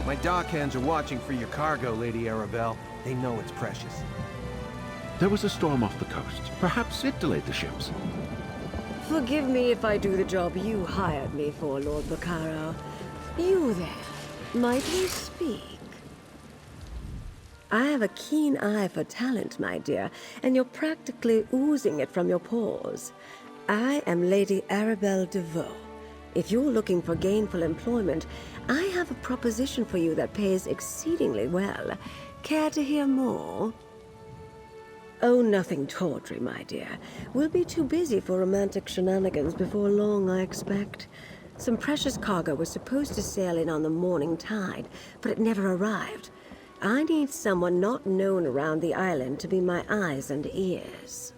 My dockhands are watching for your cargo, Lady Arabelle. They know it's precious. There was a storm off the coast. Perhaps it delayed the ships. Forgive me if I do the job you hired me for, Lord Baccaro. You there, might we speak? I have a keen eye for talent, my dear, and you're practically oozing it from your pores. I am Lady Arabelle Davaux. If you're looking for gainful employment, I have a proposition for you that pays exceedingly well. Care to hear more? Oh, nothing tawdry, my dear. We'll be too busy for romantic shenanigans before long, I expect. Some precious cargo was supposed to sail in on the morning tide, but it never arrived. I need someone not known around the island to be my eyes and ears.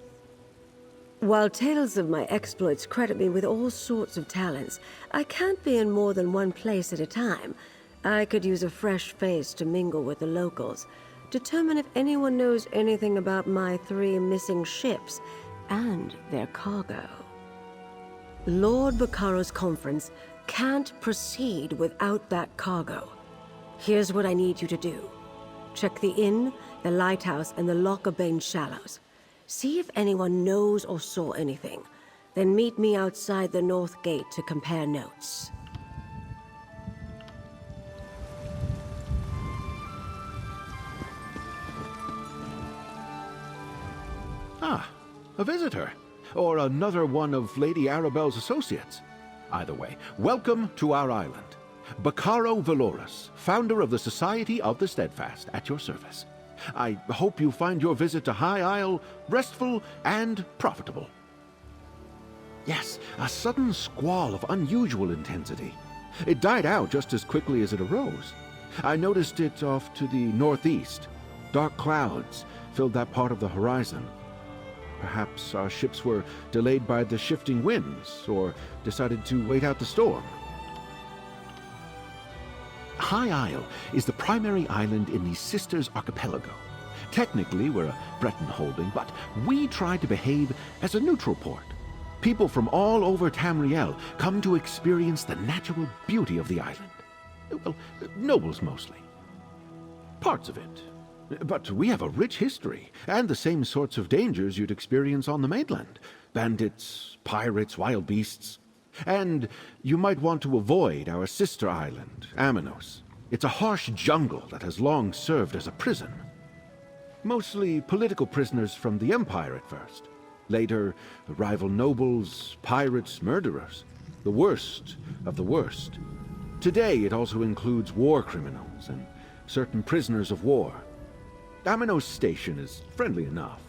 While tales of my exploits credit me with all sorts of talents, I can't be in more than one place at a time. I could use a fresh face to mingle with the locals, determine if anyone knows anything about my 3 missing ships and their cargo. Lord Baccaro's conference can't proceed without that cargo. Here's what I need you to do. Check the inn, the lighthouse, and the Lochabane shallows. See if anyone knows or saw anything. Then meet me outside the north gate to compare notes. Ah, a visitor. Or another one of Lady Arabelle's associates. Either way, welcome to our island. Baccaro Valorous, founder of the Society of the Steadfast, at your service. I hope you find your visit to High Isle restful and profitable. Yes, a sudden squall of unusual intensity. It died out just as quickly as it arose. I noticed it off to the northeast. Dark clouds filled that part of the horizon. Perhaps our ships were delayed by the shifting winds, or decided to wait out the storm. High Isle is the primary island in the Sisters Archipelago. Technically, we're a Breton holding, but we try to behave as a neutral port. People from all over Tamriel come to experience the natural beauty of the island. Well, nobles mostly. Parts of it. But we have a rich history, and the same sorts of dangers you'd experience on the mainland. Bandits, pirates, wild beasts. And you might want to avoid our sister island, Aminos. It's a harsh jungle that has long served as a prison. Mostly political prisoners from the Empire at first. Later, rival nobles, pirates, murderers. The worst of the worst. Today, it also includes war criminals and certain prisoners of war. Aminos Station is friendly enough,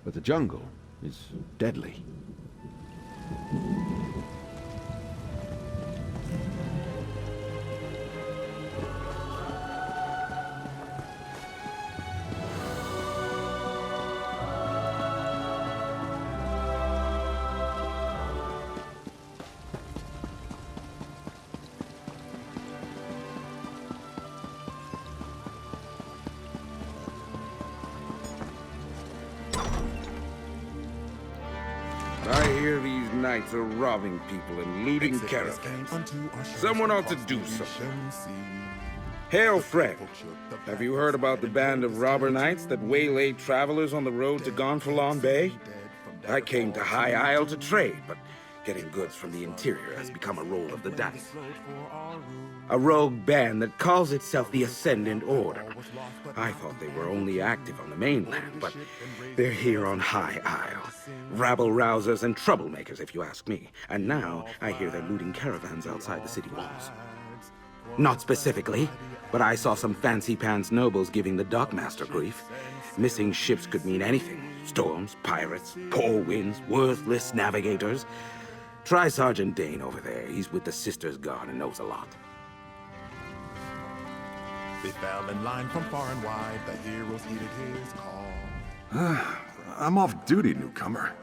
but the jungle is deadly. I hear these knights are robbing people and looting caravans. Someone ought to do something. Hail, friend. Have you heard about the band of robber knights that waylaid travelers on the road to Gonfalon Bay? I came to High Isle to trade, but getting goods from the interior has become a roll of the dice. A rogue band that calls itself the Ascendant Order. I thought they were only active on the mainland, but they're here on High Isle. Rabble-rousers and troublemakers, if you ask me. And now I hear they're looting caravans outside the city walls. Not specifically, but I saw some fancy-pants nobles giving the dockmaster grief. Missing ships could mean anything. Storms, pirates, poor winds, worthless navigators. Try Sergeant Dane over there. He's with the Sisters Guard and knows a lot. They fell in line from far and wide. The heroes heeded his call. I'm off duty, newcomer.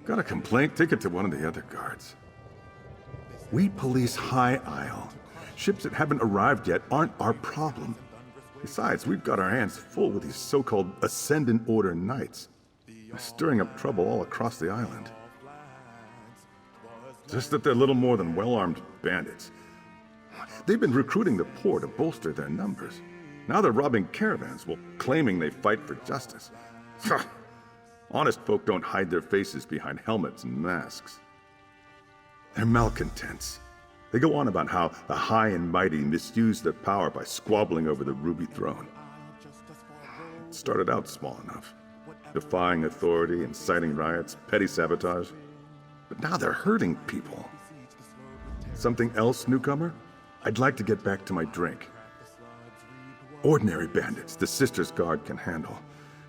Got a complaint? Take it to one of the other guards. We police High Isle. Ships that haven't arrived yet aren't our problem. Besides, we've got our hands full with these so-called Ascendant Order Knights. They're stirring up trouble all across the island. Just that they're little more than well-armed bandits. They've been recruiting the poor to bolster their numbers. Now they're robbing caravans while claiming they fight for justice. Honest folk don't hide their faces behind helmets and masks. They're malcontents. They go on about how the high and mighty misuse their power by squabbling over the ruby throne. It started out small enough, defying authority, inciting riots, petty sabotage. But now they're hurting people. Something else, newcomer? I'd like to get back to my drink. Ordinary bandits the Sisters Guard can handle.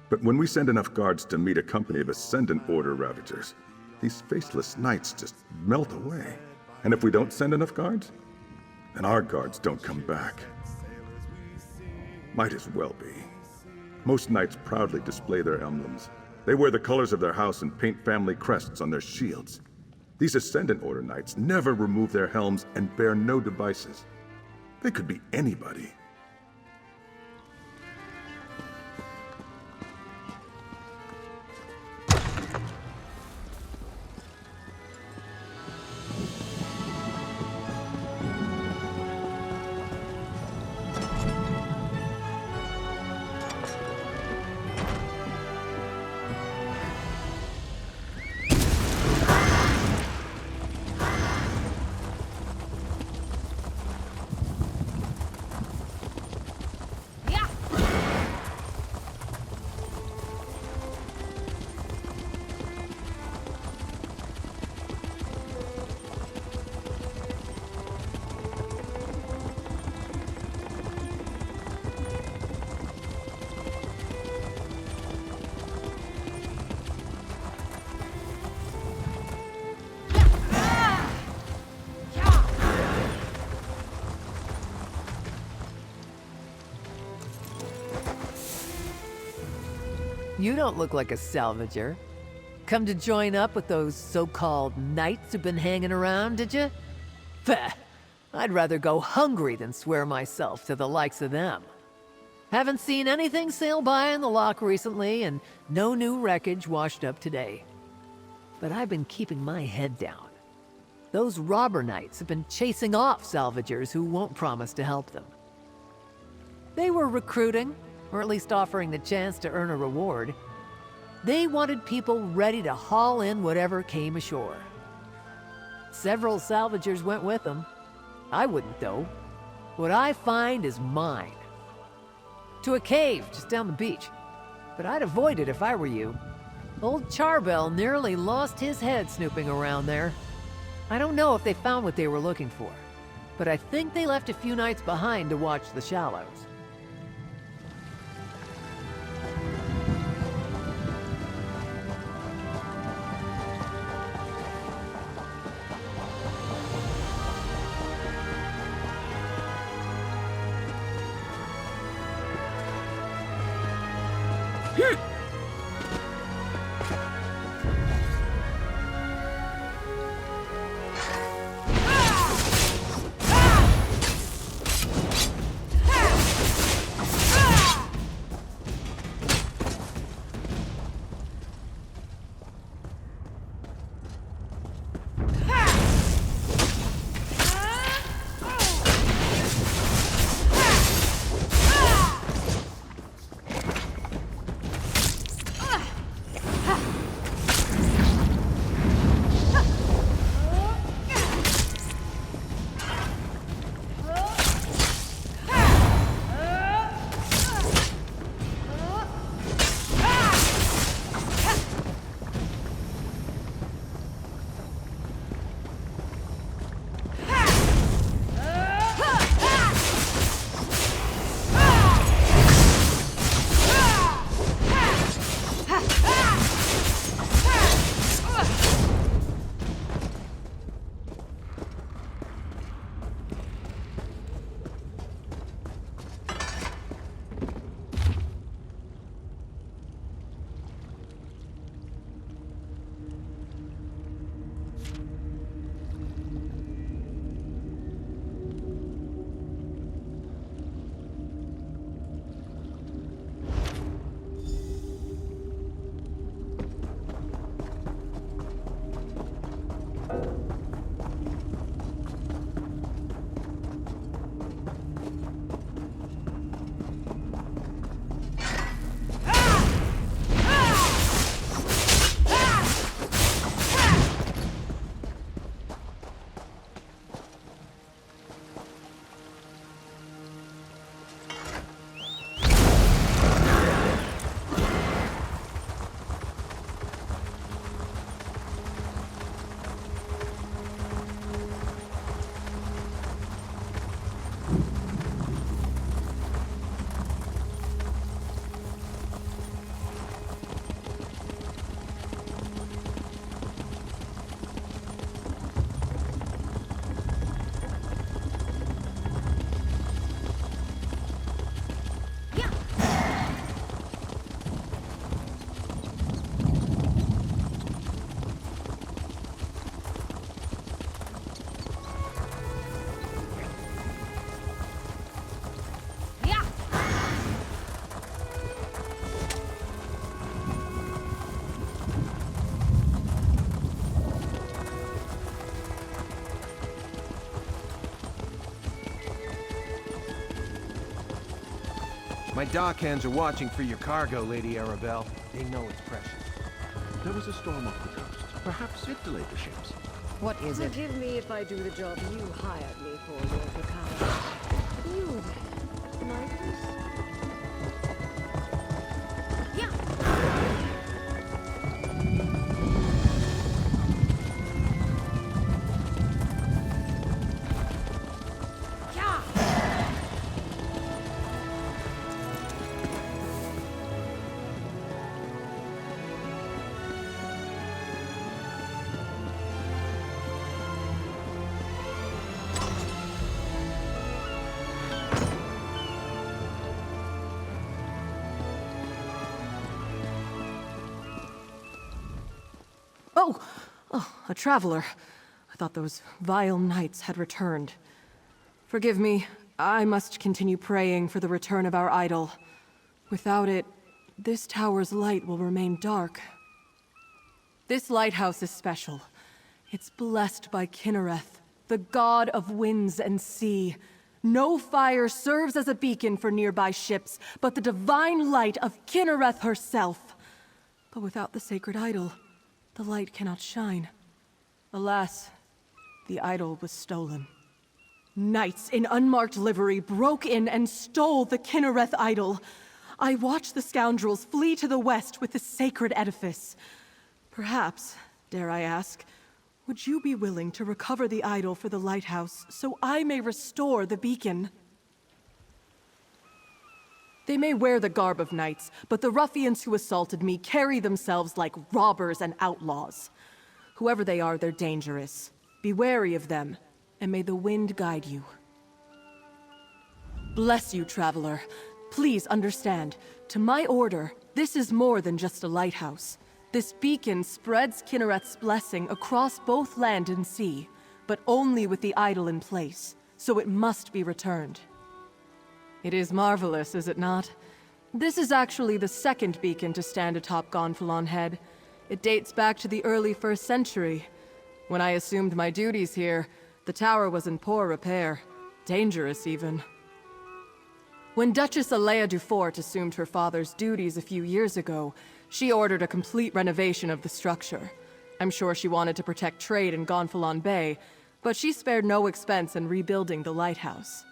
But when we send enough guards to meet a company of Ascendant Order Ravagers, these faceless knights just melt away. And if we don't send enough guards, then our guards don't come back. Might as well be. Most knights proudly display their emblems. They wear the colors of their house and paint family crests on their shields. These Ascendant Order knights never remove their helms and bear no devices. They could be anybody. You don't look like a salvager. Come to join up with those so-called knights who've been hanging around, did you? Bah! I'd rather go hungry than swear myself to the likes of them. Haven't seen anything sail by in the lock recently, and no new wreckage washed up today. But I've been keeping my head down. Those robber knights have been chasing off salvagers who won't promise to help them. They were recruiting, or at least offering the chance to earn a reward. They wanted people ready to haul in whatever came ashore. Several salvagers went with them. I wouldn't, though. What I find is mine. To a cave just down the beach. But I'd avoid it if I were you. Old Charbel nearly lost his head snooping around there. I don't know if they found what they were looking for, but I think they left a few knights behind to watch the shallows. My dockhands are watching for your cargo, Lady Arabelle. They know it's precious. There was a storm off the coast. Perhaps it delayed the ships. What is it? Forgive me if I do the job you hired me for, Lord Ricard. You there, Lighthouse? Oh, a traveler. I thought those vile knights had returned. Forgive me, I must continue praying for the return of our idol. Without it, this tower's light will remain dark. This lighthouse is special. It's blessed by Kinnereth, the god of winds and sea. No fire serves as a beacon for nearby ships, but the divine light of Kinnereth herself. But without the sacred idol, the light cannot shine. Alas, the idol was stolen. Knights in unmarked livery broke in and stole the Kinnereth idol. I watched the scoundrels flee to the west with the sacred edifice. Perhaps, dare I ask, would you be willing to recover the idol for the lighthouse so I may restore the beacon? They may wear the garb of knights, but the ruffians who assaulted me carry themselves like robbers and outlaws. Whoever they are, they're dangerous. Be wary of them, and may the wind guide you. Bless you, traveler. Please understand, to my order, this is more than just a lighthouse. This beacon spreads Kinnereth's blessing across both land and sea, but only with the idol in place, so it must be returned. It is marvelous, is it not? This is actually the second beacon to stand atop Gonfalon Head. It dates back to the early 1st century. When I assumed my duties here, the tower was in poor repair. Dangerous, even. When Duchess Alea Dufort assumed her father's duties a few years ago, she ordered a complete renovation of the structure. I'm sure she wanted to protect trade in Gonfalon Bay, but she spared no expense in rebuilding the lighthouse.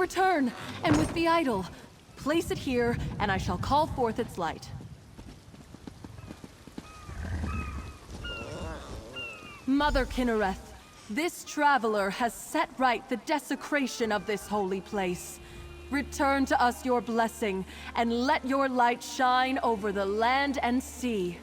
return, and with the idol. Place it here, and I shall call forth its light. Mother Kinnereth, this traveler has set right the desecration of this holy place. Return to us your blessing, and let your light shine over the land and sea.